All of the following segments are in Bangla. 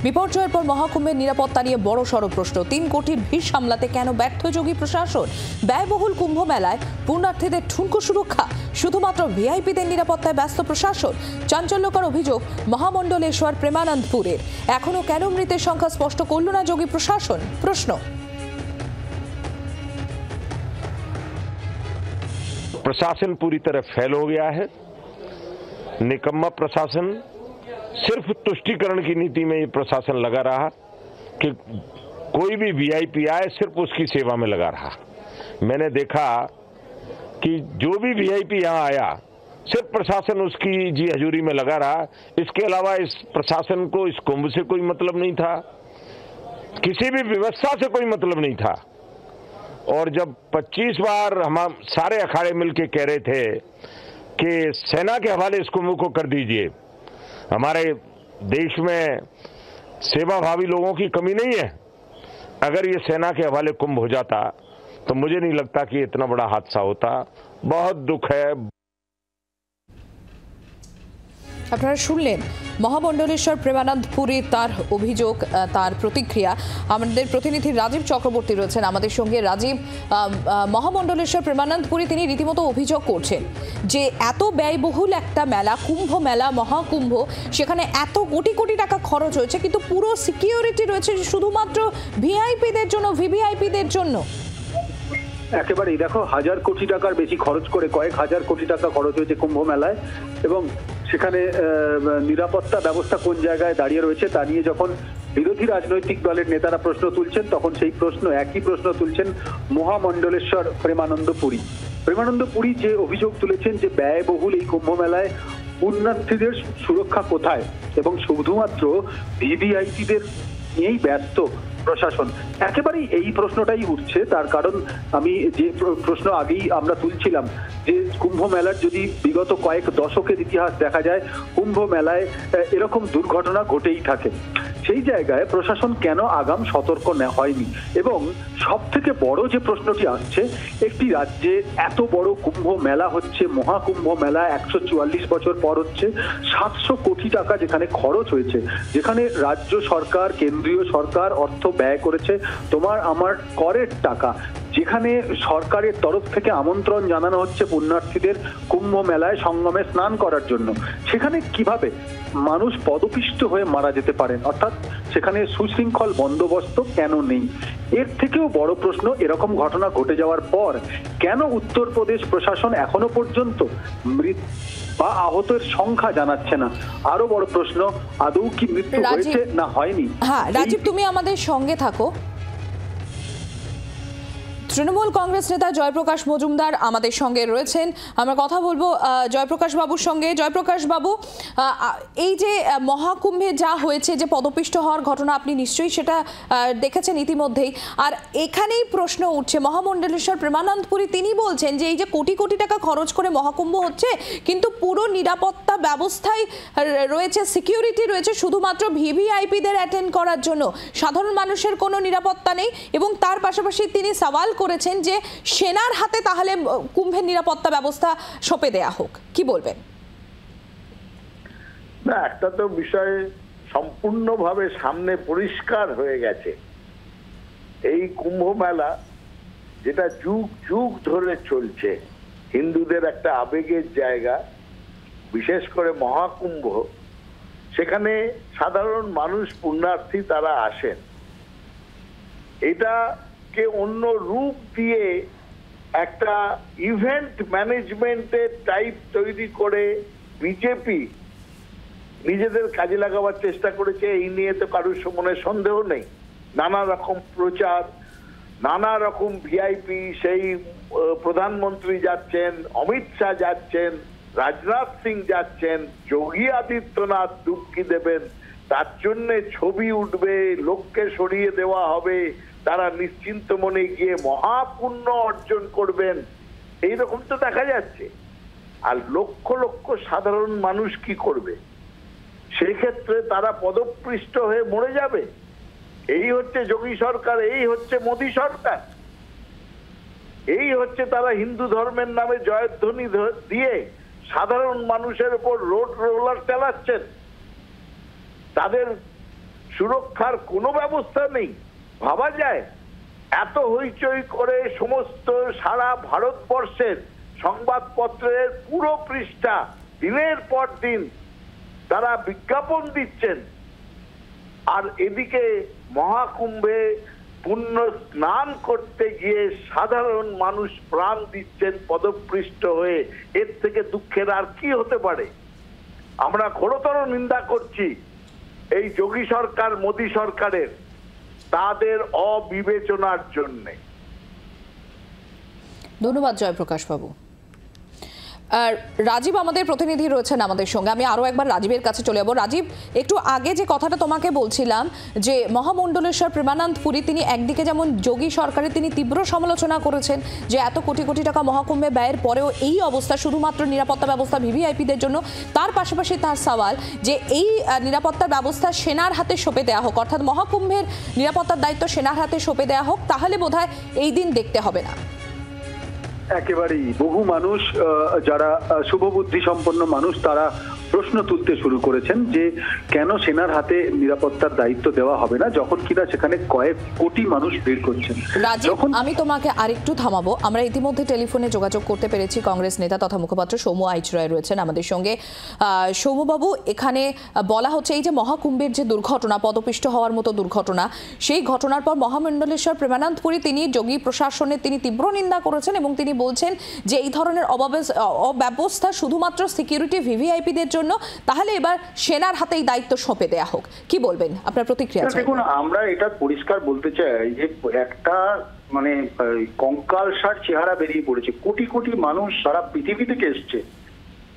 বিপর্যয়ের পর মহাকুম্ভের নিরাপত্তা নিয়ে বড়সড় প্রশ্ন। ৩ কোটির ভিড় সামলাতে কেন ব্যর্থ যোগী প্রশাসন? ব্যয়বহুল কুম্ভ মেলায় পূর্ণার্থীদের ঠুনকো সুরক্ষা, শুধুমাত্র ভিআইপিদের নিরাপত্তায় ব্যস্ত প্রশাসন। চাঞ্চল্যকর অভিযোগ মহামণ্ডলেশ্বর প্রেমানন্দপুরের। এখনো কেন মৃতের সংখ্যা স্পষ্ট করল না যোগী প্রশাসন? প্রশ্ন। प्रशासन पूरी तरह फेल हो गया है। निकम्मा प्रशासन, सिर्फ तुष्टीकरण की नीति में ये प्रशासन लगा रहा कि कोई भी वीआईपी आए सिर्फ उसकी सेवा में लगा रहा। मैंने देखा कि जो भी वीआईपी यहाँ आया सिर्फ प्रशासन उसकी जी हजूरी में लगा रहा। इसके अलावा इस प्रशासन को इस कुंभ से कोई मतलब नहीं था, किसी भी व्यवस्था से कोई मतलब नहीं था। और जब 25 बार हम सारे अखाड़े मिलकर कह रहे थे कि सेना के हवाले इस कुंभ को कर दीजिए, हमारे देश में सेवाभावी लोगों की कमी नहीं है। अगर ये सेना के हवाले कुंभ हो जाता तो मुझे नहीं लगता कि इतना बड़ा हादसा होता। बहुत दुख है। আপনারা শুনলেন মহামণ্ডলেশ্বর প্রেমানন্দপুরে তার অভিযোগ, তার প্রতিক্রিয়া। আমাদের প্রতিনিধি রাজীব চক্রবর্তী রয়েছেন আমাদের সঙ্গে। রাজীব, মহামণ্ডলেশ্বর প্রেমানন্দপুরে তিনি রীতিমতো অভিযোগ করছেন যে এত ব্যয়বহুল একটা মেলা, কুম্ভ মেলা, মহাকুম্ভ, সেখানে এত কোটি কোটি টাকা খরচ হয়েছে, কিন্তু পুরো সিকিউরিটি রয়েছে শুধুমাত্র ভিআইপিদের জন্য, ভিভিআইপিদের জন্য। একেবারেই দেখো, হাজার কোটি টাকার বেশি খরচ করে, কয়েক হাজার কোটি টাকা খরচ হয়েছে কুম্ভ মেলায়, এবং সেখানে নিরাপত্তা ব্যবস্থা কোন জায়গায় দাঁড়িয়ে রয়েছে তা নিয়ে যখন বিরোধী রাজনৈতিক দলের নেতারা প্রশ্ন তুলছেন, তখন সেই একই প্রশ্ন তুলছেন মহামণ্ডলেশ্বর প্রেমানন্দপুরী যে অভিযোগ তুলেছেন যে ব্যয়বহুল এই কুম্ভ মেলায় পুণ্যার্থীদের সুরক্ষা কোথায়, এবং শুধুমাত্র ভিভিআইপিদের নিয়েই ব্যস্ত প্রশাসন। একেবারেই এই প্রশ্নটাই উঠছে। তার কারণ আমি যে প্রশ্ন আগেই আমরা তুলছিলাম যে কুম্ভ মেলার যদি বিগত কয়েক দশকের ইতিহাস দেখা যায়, কুম্ভ মেলায় এরকম দুর্ঘটনা ঘটেই থাকে। সেই জায়গায় প্রশাসন কেন আগাম সতর্ক হয়নি? এবং সব থেকে বড় যে প্রশ্নটি আসছে, একটি রাজ্যে এত বড় কুম্ভ মেলা হচ্ছে, মহাকুম্ভ মেলা 144 বছর পর হচ্ছে, 700 কোটি টাকা যেখানে খরচ হয়েছে, যেখানে রাজ্য সরকার, কেন্দ্রীয় সরকার অর্থ ব্যয় করেছে, তোমার আমার করের টাকা, যেখানে সরকারের তরফ থেকে আমন্ত্রণ জানানো হচ্ছে পুণ্যার্থীদের কুম্ভ মেলায় সঙ্গমে স্নান করার জন্য, সেখানে কিভাবে মানুষ পদপিষ্ট হয়ে মারা যেতে পারেন? অর্থাৎ সেখানে সুশৃঙ্খল বন্দোবস্ত কেন নেই? এর থেকেও বড় প্রশ্ন, এরকম ঘটনা ঘটে যাওয়ার পর কেন উত্তরপ্রদেশ প্রশাসন এখনো পর্যন্ত মৃত বা আহতের সংখ্যা জানাচ্ছে না? আরো বড় প্রশ্ন, আদৌ কি মৃত্যু হয়েছে না হয়নি? হ্যাঁ রাজীব, তুমি আমাদের সঙ্গে থাকো। তৃণমূল কংগ্রেস নেতা জয়প্রকাশ মজুমদার আমাদের সঙ্গে রয়েছেন, আমরা কথা বলবো জয়প্রকাশ বাবুর সঙ্গে। জয়প্রকাশ বাবু, এই যে মহাকুম্ভে যা হয়েছে, যে পদপিষ্ট হওয়ার ঘটনা, আপনি নিশ্চয়ই সেটা দেখেছেন ইতিমধ্যেই। আর এখানেই প্রশ্ন উঠছে, মহামণ্ডলেশ্বর প্রেমানন্দপুরী তিনি বলছেন যে এই যে কোটি কোটি টাকা খরচ করে মহাকুম্ভ হচ্ছে, কিন্তু পুরো নিরাপত্তা ব্যবস্থায় রয়েছে, সিকিউরিটি রয়েছে শুধুমাত্র ভিভিআইপিদের অ্যাটেন্ড করার জন্য, সাধারণ মানুষের কোনো নিরাপত্তা নেই। এবং তার পাশাপাশি তিনি সওয়াল করেছেন যে সেনার হাতে তাহলে কুম্ভের নিরাপত্তা ব্যবস্থা সঁপে দেয়া হোক। কি বলবেন? না, একটা তো বিষয় সম্পূর্ণভাবে সামনে পরিষ্কার হয়ে গেছে। এই কুম্ভ মেলা যেটা যুগ যুগ ধরে চলছে, হিন্দুদের একটা আবেগের জায়গা, বিশেষ করে মহাকুম্ভ, সেখানে সাধারণ মানুষ পুণ্যার্থী তারা আসেন। এটাকে অন্য রূপ দিয়ে একটা ইভেন্ট ম্যানেজমেন্টের টাইপ তৈরি করে বিজেপি নিজেদের কাজে লাগাবার চেষ্টা করেছে। এই নিয়ে তো কারোর মনে সন্দেহ নেই। নানা রকম প্রচার, নানা রকম ভিআইপি, সেই প্রধানমন্ত্রী যাচ্ছেন, অমিত শাহ যাচ্ছেন, রাজনাথ সিং যাচ্ছেন, যোগী আদিত্যনাথ ডুবকি দেবেন, তার জন্য ছবি উঠবে, লোককে সরিয়ে দেওয়া হবে, তারা নিশ্চিন্ত মনে গিয়ে মহাপুণ্য অর্জন করবেন, এইরকম তো দেখা যাচ্ছে। আর লক্ষ লক্ষ সাধারণ মানুষ কি করবে? সেই ক্ষেত্রে তারা পদপৃষ্ট হয়ে মরে যাবে। এই হচ্ছে যোগী সরকার, এই হচ্ছে মোদী সরকার, এই হচ্ছে তারা হিন্দু ধর্মের নামে জয়ধ্বনি দিয়ে সাধারণ মানুষের উপর রোড রোলার চালাচ্ছেন। তাদের সুরক্ষার কোনো ব্যবস্থা নেই? ভাবা যায়? এত হইচই করে সমস্ত সারা ভারতবর্ষের সংবাদপত্রের পুরো পৃষ্ঠা দিনের পর দিন তারা বিজ্ঞাপন দিচ্ছেন, আর এদিকে মহাকুম্ভে পুণ্য স্নান করতে গিয়ে সাধারণ মানুষ প্রাণ দিচ্ছেন পদপৃষ্ট হয়ে। এর থেকে দুঃখের আর কি হতে পারে? আমরা ঘোরতর নিন্দা করছি এই যোগী সরকার, মোদী সরকারের তাদের অবিবেচনার জন্যে। ধন্যবাদ জয়প্রকাশ বাবু। আর রাজীব আমাদের প্রতিনিধি রয়েছেন আমাদের সঙ্গে, আমি আরও একবার রাজীবের কাছে চলে যাবো। রাজীব, একটু আগে যে কথাটা তোমাকে বলছিলাম যে মহামণ্ডলেশ্বর প্রেমানন্দ পুরী তিনি একদিকে যেমন যোগী সরকারের তিনি তীব্র সমালোচনা করেছেন যে এত কোটি কোটি টাকা মহাকুম্ভে ব্যয়ের পরেও এই অবস্থা শুধুমাত্র নিরাপত্তা ব্যবস্থা ভিভিআইপিদের জন্য, তার পাশাপাশি তার সওয়াল যে এই নিরাপত্তার ব্যবস্থা সেনার হাতে সঁপে দেওয়া হোক, অর্থাৎ মহাকুম্ভের নিরাপত্তার দায়িত্ব সেনার হাতে সঁপে দেওয়া হোক, তাহলে বোধহয় এই দিন দেখতে হবে না। একেবারেই বহু মানুষ যারা শুভবুদ্ধি সম্পন্ন মানুষ তারা প্রশ্ন তুলতে শুরু করেছেন যে কেন সেনার হাতে নিরাপত্তার দায়িত্ব দেওয়া হবে না, যখন কিনা সেখানে কয়েক কোটি মানুষ ভিড় করছেন। রাজীব, আমি তোমাকে আরেকটু থামাবো। আমরা ইতিমধ্যে টেলিফোনে যোগাযোগ করতে পেরেছি কংগ্রেস নেতা তথা মুখপাত্র সৌম্য আইচরয় রয়েছেন আমাদের সঙ্গে। সৌম্যবাবু, এখানে বলা হচ্ছে এই যে মহাকুম্ভের যে দুর্ঘটনা, পদপিষ্ট হওয়ার মতো দুর্ঘটনা, সেই ঘটনার পর মহামণ্ডলেশ্বর প্রেমানন্দ পুরী তিনি যোগী প্রশাসনের তিনি তীব্র নিন্দা করেছেন এবং তিনি বলছেন যে এই ধরনের অব্যবস্থা শুধুমাত্র সিকিউরিটি ভিভিআইপিদের জন্য, তাহলে এবার সেনার হাতেই দায়িত্ব সঁপে দেয়া হোক। কি বলবেন, আপনার প্রতিক্রিয়া? দেখুন, আমরা এটা পরিষ্কার বলতে চাই যে একটা মানে কঙ্কালসার চেহারা বেরিয়ে পড়েছে। কোটি কোটি মানুষ সারা পৃথিবী থেকে এসছে,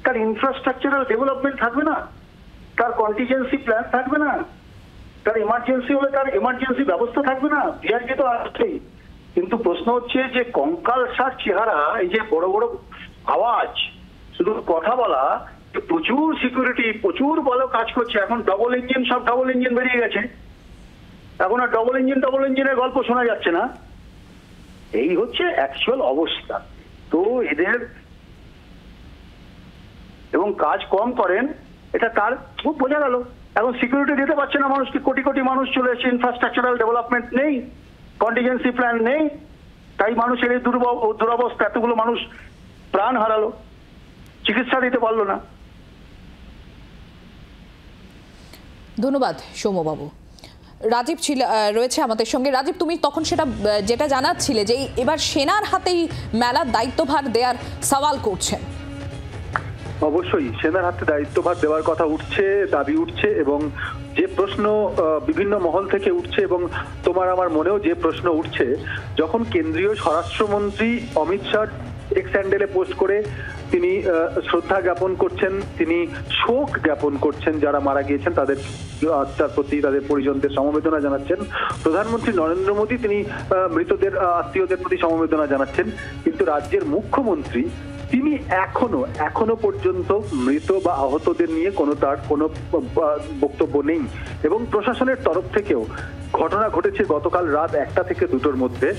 তার ইনফ্রাস্ট্রাকচারাল ডেভেলপমেন্ট থাকবে না, তার কন্টিজেন্সি প্ল্যান থাকবে না, তার এমার্জেন্সি হলে তার এমার্জেন্সি ব্যবস্থা থাকবে না, ভিআইপি তো আসছেই। কিন্তু প্রশ্ন হচ্ছে যে কঙ্কালসার চেহারা, এই যে বড় বড় আওয়াজ, শুধু কথা বলা, প্রচুর সিকিউরিটি, প্রচুর ভালো কাজ করছে। এখন ডবল ইঞ্জিন, সব ডবল ইঞ্জিন বেরিয়ে গেছে, এখন আর ডবল ইঞ্জিনের গল্প শোনা যাচ্ছে না। এই হচ্ছে অ্যাকচুয়াল অবস্থা। তো এদের এবং কাজ কম করেন, এটা তার খুব বোঝা গেল। এখন সিকিউরিটি দিতে পারছে না মানুষকে, কোটি কোটি মানুষ চলে এসেছে, ইনফ্রাস্ট্রাকচারাল ডেভেলপমেন্ট নেই, কন্টিজেন্সি প্ল্যান নেই, তাই মানুষের এই দুরবস্থা, এতগুলো মানুষ প্রাণ হারালো, চিকিৎসা দিতে পারলো না। ধন্যবাদ সৌম্যবাবু। রাজীব রয়েছে আমাদের সঙ্গে। রাজীব, তুমি তখন যেটা জানাচ্ছিলে যে এবার সেনার হাতেই মেলার দায়িত্বভার দেওয়ার সওয়াল করছেন। অবশ্যই সেনার হাতে দায়িত্বভার দেওয়ার কথা উঠছে, দাবি উঠছে, এবং যে প্রশ্ন বিভিন্ন মহল থেকে উঠছে এবং তোমার আমার মনেও যে প্রশ্ন উঠছে, যখন কেন্দ্রীয় স্বরাষ্ট্রমন্ত্রী অমিত শাহ এক্স হ্যান্ডেলে পোস্ট করে তিনি শ্রদ্ধা জ্ঞাপন করছেন, তিনি শোক জ্ঞাপন করছেন যারা মারা গিয়েছেন তাদের আত্মার প্রতি, তাদের পরিজনদের সমবেদনা জানাচ্ছেন। প্রধানমন্ত্রী নরেন্দ্র মোদী তিনি মৃতদের আত্মীয়দের প্রতি সমবেদনা জানাচ্ছেন, কিন্তু রাজ্যের মুখ্যমন্ত্রী তিনি এখনো পর্যন্ত মৃত বা আহতদের নিয়ে তার কোনো বক্তব্য নেই। এবং প্রশাসনের তরফ থেকেও ঘটনা ঘটেছে গতকাল রাত 1টা থেকে 2টোর মধ্যে,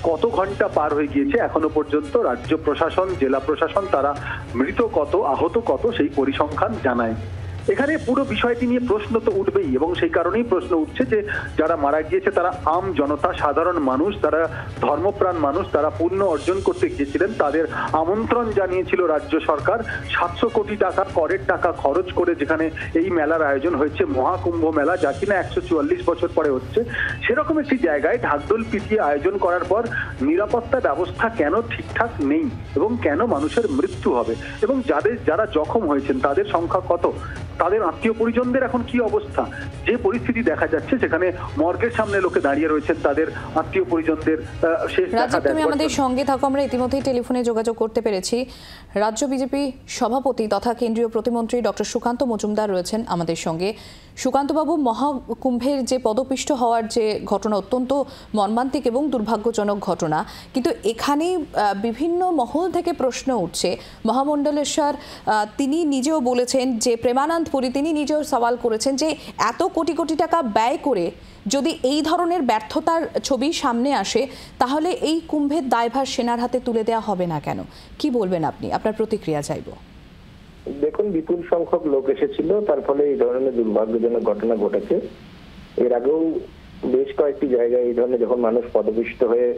কত ঘন্টা পার হয়ে গিয়েছে, এখনো পর্যন্ত রাজ্য প্রশাসন, জেলা প্রশাসন তারা মৃত কত, আহত কত সেই পরিসংখ্যান জানায়। এখানে পুরো বিষয়টি নিয়ে প্রশ্ন তো উঠবেই, এবং সেই কারণেই প্রশ্ন উঠছে যে যারা মারা গিয়েছে তারা আম জনতা, সাধারণ মানুষ, তারা ধর্মপ্রাণ মানুষ, তারা পুণ্য অর্জন করতে গিয়েছিলেন, তাদের আমন্ত্রণ জানিয়েছিল রাজ্য সরকার। 700 কোটি টাকা করের টাকা খরচ করে যেখানে এই মেলার আয়োজন হয়েছে, মহাকুম্ভ মেলা, যা কিনা 144 বছর পরে হচ্ছে, সেরকম একটি জায়গায় ঢাকঢোল পিটিয়ে আয়োজন করার পর নিরাপত্তা ব্যবস্থা কেন ঠিকঠাক নেই এবং কেন মানুষের মৃত্যু হবে, এবং যারা জখম হয়েছেন তাদের সংখ্যা কত, তাদের আত্মীয় পরিজনদের এখন কি অবস্থা, যে পরিস্থিতি দেখা যাচ্ছে সেখানে মর্গের সামনে লোকে দাঁড়িয়ে রয়েছেন তাদের আত্মীয় পরিজনদের শেষ দেখা। তুমি আমাদের সঙ্গে থাকো, আমরা ইতিমধ্যেই টেলিফোনে যোগাযোগ করতে পেরেছি। রাজ্য বিজেপি সভাপতি তথা কেন্দ্রীয় প্রতিমন্ত্রী ডক্টর সুকান্ত মজুমদার রয়েছেন আমাদের সঙ্গে। সুকান্তবাবু, মহাকুম্ভের যে পদপিষ্ট হওয়ার যে ঘটনা অত্যন্ত মর্মান্তিক এবং দুর্ভাগ্যজনক ঘটনা, কিন্তু এখানেই বিভিন্ন মহল থেকে প্রশ্ন উঠছে। মহামণ্ডলেশ্বর তিনি নিজেও বলেছেন যে প্রেমানন্দ পুরী তিনি নিজেও সওয়াল করেছেন যে এত কোটি কোটি টাকা ব্যয় করে যদি এই ধরনের ব্যর্থতার ছবি সামনে আসে, তাহলে এই কুম্ভের দায়ভার সেনার হাতে তুলে দেওয়া হবে না কেন? কি বলবেন আপনি, আপনার প্রতিক্রিয়া চাইব। দেখুন, বিপুল সংখ্যক লোক এসেছিল, তার ফলে এই ধরনের দুর্ভাগ্যজনক ঘটনা ঘটেছে। এর আগেও বেশ কয়েকটি জায়গায় এই ধরনের যখন মানুষ পদপিষ্ট হয়ে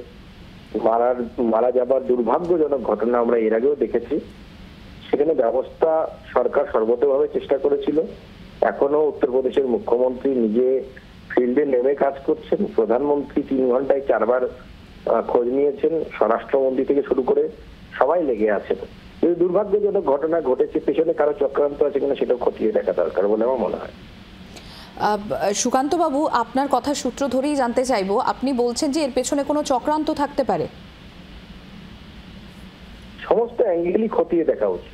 মারা যাবার দুর্ভাগ্যজনক ঘটনা আমরা এর আগেও দেখেছি। সেখানে ব্যবস্থা সরকার সর্বতভাবে চেষ্টা করেছিল। এখনো উত্তরপ্রদেশের মুখ্যমন্ত্রী নিজে ফিল্ডে নেমে কাজ করছেন, প্রধানমন্ত্রী 3 ঘন্টায় 4 বার খোঁজ নিয়েছেন, স্বরাষ্ট্রমন্ত্রী থেকে শুরু করে সবাই লেগে আছেন। এই দুর্ভাগ্যজনক ঘটনা ঘটেছে, পেছনে কারো চক্রান্ত আছে কিনা সেটাও খতিয়ে দেখা দরকার বলে আমার মনে হয়। সুকান্ত বাবু, আপনার কথা সূত্র ধরেই জানতে চাইবো, আপনি বলছেন যে এর পেছনে কোনো চক্রান্ত থাকতে পারে? সমস্ত অ্যাঙ্গেলই খতিয়ে দেখা উচিত।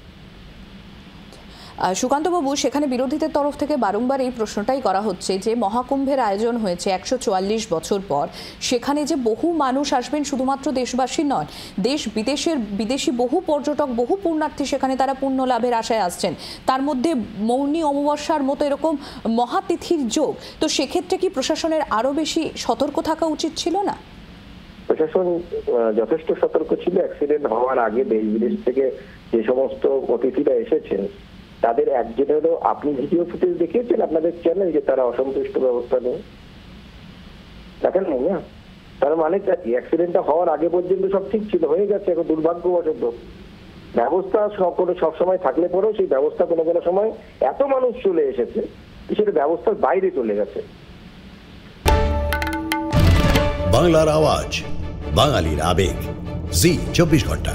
সুকান্তবাবু, সেখানে বিরোধীদের তরফ থেকে বারংবার এই প্রশ্নটাই করা হচ্ছে যে মহাকুম্ভের আয়োজন হয়েছে 144 বছর পর, সেখানে যে বহু মানুষ আসবেন শুধুমাত্র দেশবাসী নন, দেশ বিদেশি বহু পর্যটক, বহু পুণ্যার্থী সেখানে তারা পুণ্য লাভের আশায় আসছেন, তার মধ্যে মৌনী অমাবস্যার মতো এরকম মহাতিথির যোগ। তো সেক্ষেত্রে কি প্রশাসনের আরো বেশি সতর্ক থাকা উচিত ছিল না? প্রশাসন যথেষ্ট সতর্ক ছিল। অ্যাক্সিডেন্ট হওয়ার আগে দেশ বিদেশ থেকে যে সমস্ত অতিথিরা এসেছেন তাদের একজনেরও আপনি ভিডিও ফুটেজ দেখিয়েছেন আপনাদের চ্যানেল যে তারা অসন্তুষ্ট ব্যবস্থা নেই, দেখেন না? তার মানে কি অ্যাক্সিডেন্টটা হওয়ার আগে পর্যন্ত সব ঠিক ছিল, হয়ে গেছে, এখন দুর্ভাগ্যবশত ব্যবস্থা সবসময় থাকলে পরেও সেই ব্যবস্থা কোনো কোনো সময় এত মানুষ চলে এসেছে সেটা ব্যবস্থার বাইরে চলে গেছে। বাংলার আওয়াজ, বাঙালির আবেগ, জি 24 ঘন্টা।